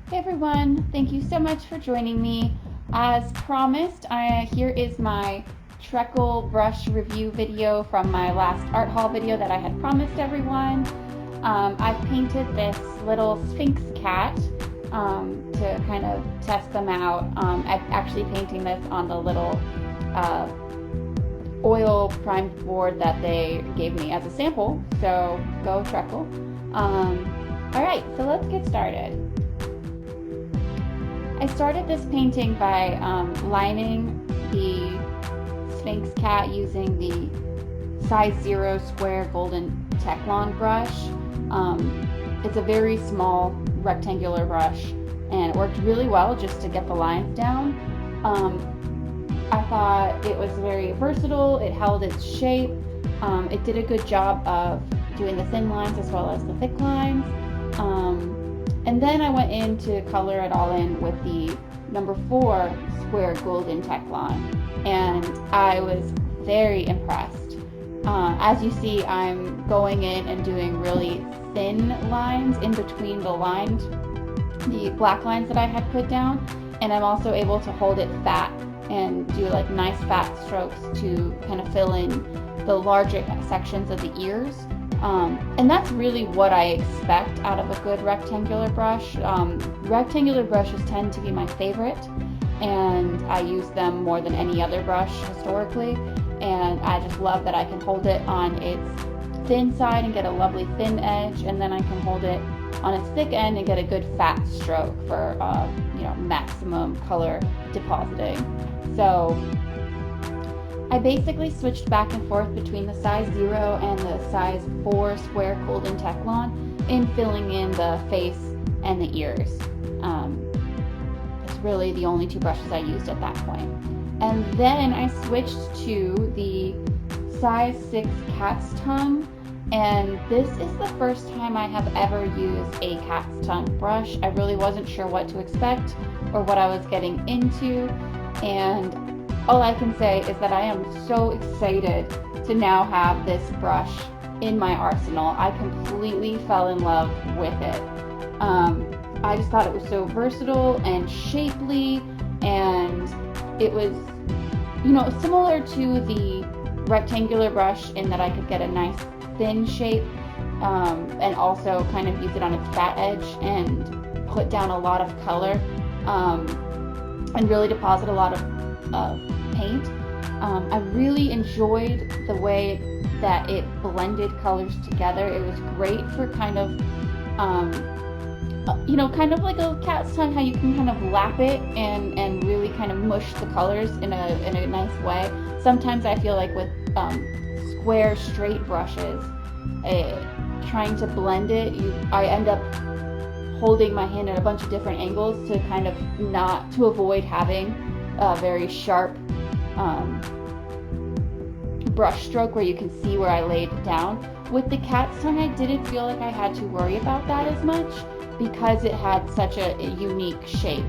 Hey everyone, thank you so much for joining me. As promised, here is my Trekell brush review video from my last art haul video that I had promised everyone. I've painted this little Sphinx cat to kind of test them out. I'm actually painting this on the little oil primed board that they gave me as a sample, so go Trekell. Alright, so let's get started. I started this painting by lining the Sphinx cat using the size 0 square Golden Teklon brush. It's a very small rectangular brush and it worked really well just to get the lines down. I thought it was very versatile, it held its shape, it did a good job of doing the thin lines as well as the thick lines. And then I went in to color it all in with the number 4 square Golden Teklon, and I was very impressed. As you see, I'm going in and doing really thin lines in between the black lines that I had put down, and I'm also able to hold it fat and do like nice fat strokes to kind of fill in the larger sections of the ears. And that's really what I expect out of a good rectangular brush. Rectangular brushes tend to be my favorite, and I use them more than any other brush historically, and I just love that I can hold it on its thin side and get a lovely thin edge, and then I can hold it on its thick end and get a good fat stroke for maximum color depositing. So I basically switched back and forth between the size 0 and the size 4 square Golden Teklon in filling in the face and the ears. It's really the only 2 brushes I used at that point. And then I switched to the size 6 cat's tongue, and this is the first time I have ever used a cat's tongue brush. I really wasn't sure what to expect or what I was getting into, and all I can say is that I am so excited to now have this brush in my arsenal. I completely fell in love with it. I just thought it was so versatile and shapely, and it was, similar to the rectangular brush in that I could get a nice thin shape and also kind of use it on its fat edge and put down a lot of color and really deposit a lot of paint. I really enjoyed the way that it blended colors together. It was great for kind of like a cat's tongue, how you can kind of lap it and really kind of mush the colors in a nice way. Sometimes I feel like with square straight brushes, trying to blend it, I end up holding my hand at a bunch of different angles to kind of not to avoid having a very sharp brush stroke where you can see where I laid it down. With the cat's tongue, I didn't feel like I had to worry about that as much because it had such a unique shape.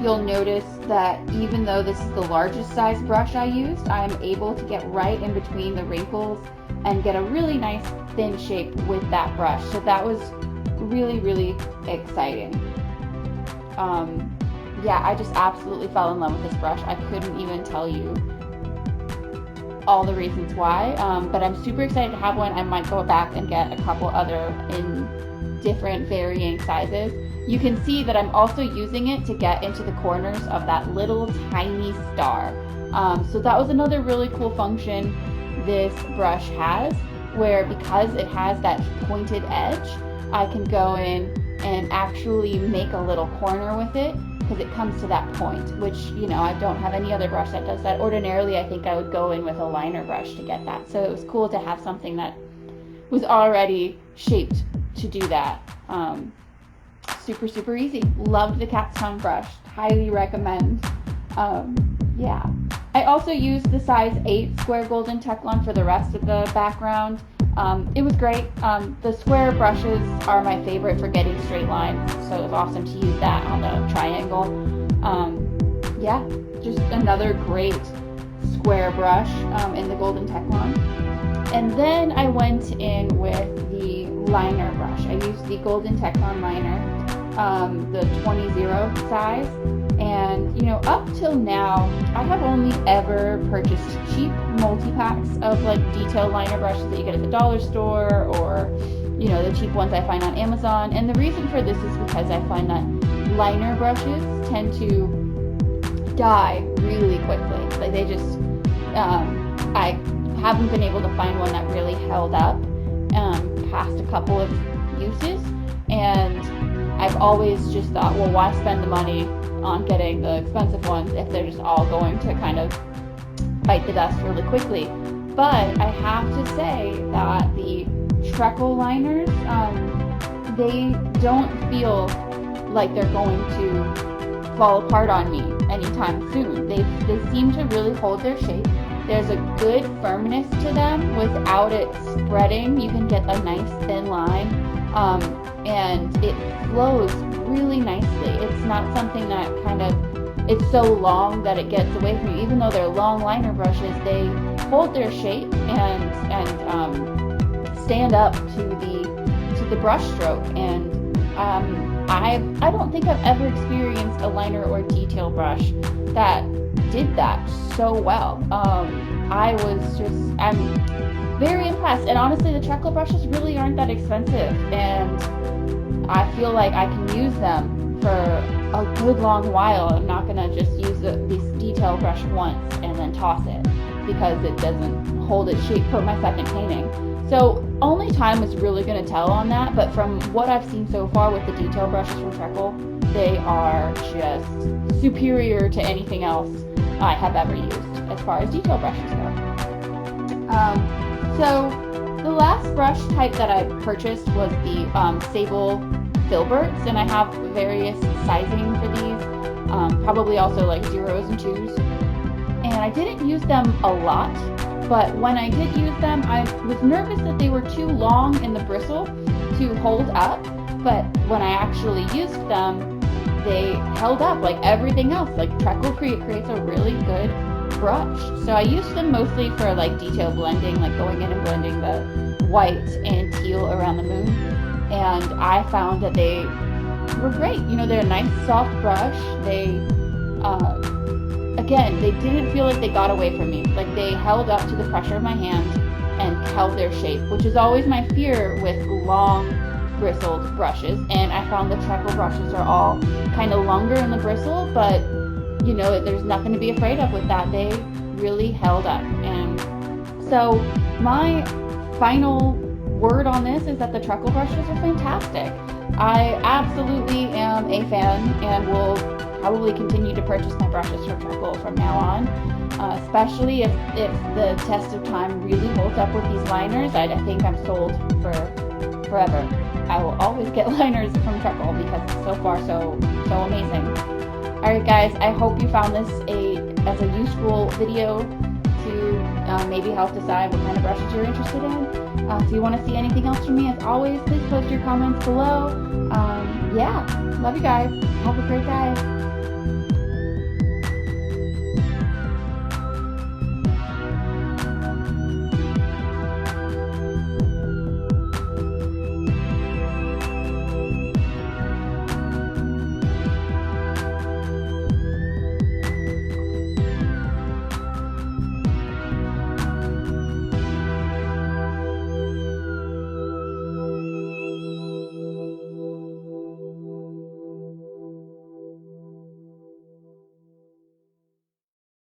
You'll notice that even though this is the largest size brush I used, I am able to get right in between the wrinkles and get a really nice thin shape with that brush. So that was really, really exciting. Yeah, I just absolutely fell in love with this brush. I couldn't even tell you all the reasons why, but I'm super excited to have one. I might go back and get a couple other in different varying sizes. You can see that I'm also using it to get into the corners of that little tiny star. So that was another really cool function this brush has, where because it has that pointed edge, I can go in and actually make a little corner with it because it comes to that point, which, I don't have any other brush that does that. Ordinarily, I think I would go in with a liner brush to get that. So it was cool to have something that was already shaped to do that. Super, super easy. Loved the cat's tongue brush. Highly recommend. Yeah. I also used the size 8 square Golden Teklon for the rest of the background. It was great. The square brushes are my favorite for getting straight lines, so it was awesome to use that on the triangle. Yeah, just another great square brush in the Golden Teklon. And then I went in with the liner brush. I used the Golden Teklon liner. the 20-0 size. And, you know, up till now, I have only ever purchased cheap multi-packs of like detail liner brushes that you get at the dollar store, or, you know, the cheap ones I find on Amazon. And the reason for this is because I find that liner brushes tend to die really quickly. Like they just, I haven't been able to find one that really held up past a couple of uses. And I've always just thought, well, why spend the money on getting the expensive ones if they're just all going to kind of bite the dust really quickly. But I have to say that the Trekell liners, they don't feel like they're going to fall apart on me anytime soon. They seem to really hold their shape. There's a good firmness to them without it spreading. You can get a nice thin line, and it flows really nicely. It's not something that kind of, it's so long that it gets away from you. Even though they're long liner brushes, they hold their shape and stand up to the brush stroke. And I don't think I've ever experienced a liner or detail brush that did that so well. I'm very impressed. And honestly, the Truckle brushes really aren't that expensive, and I feel like I can use them for a good long while. I'm not gonna just use this detail brush once and then toss it because it doesn't hold its shape for my second painting. So only time is really gonna tell on that, but from what I've seen so far with the detail brushes from Truckle, they are just superior to anything else I have ever used as far as detail brushes go. So the last brush type that I purchased was the sable Filberts, and I have various sizing for these, probably also like 0s and 2s. And I didn't use them a lot, but when I did use them, I was nervous that they were too long in the bristle to hold up, but when I actually used them, they held up like everything else. Like Truckle creates a really good brush. So I used them mostly for like detail blending, like going in and blending the white and teal around the moon. And I found that they were great. You know, they're a nice soft brush. They, again, they didn't feel like they got away from me. Like they held up to the pressure of my hand and held their shape, which is always my fear with long bristled brushes. And I found the Truckle brushes are all kind of longer in the bristle, but you know, there's nothing to be afraid of with that. They really held up. And so my final word on this is that the Truckle brushes are fantastic. I absolutely am a fan and will probably continue to purchase my brushes from Truckle from now on, especially if the test of time really holds up with these liners. I think I'm sold for forever. I will always get liners from Truckle because it's so far so amazing. Alright guys, I hope you found this as a useful video to maybe help decide what kind of brushes you're interested in. If you want to see anything else from me, as always, please post your comments below. Yeah, love you guys. Have a great day.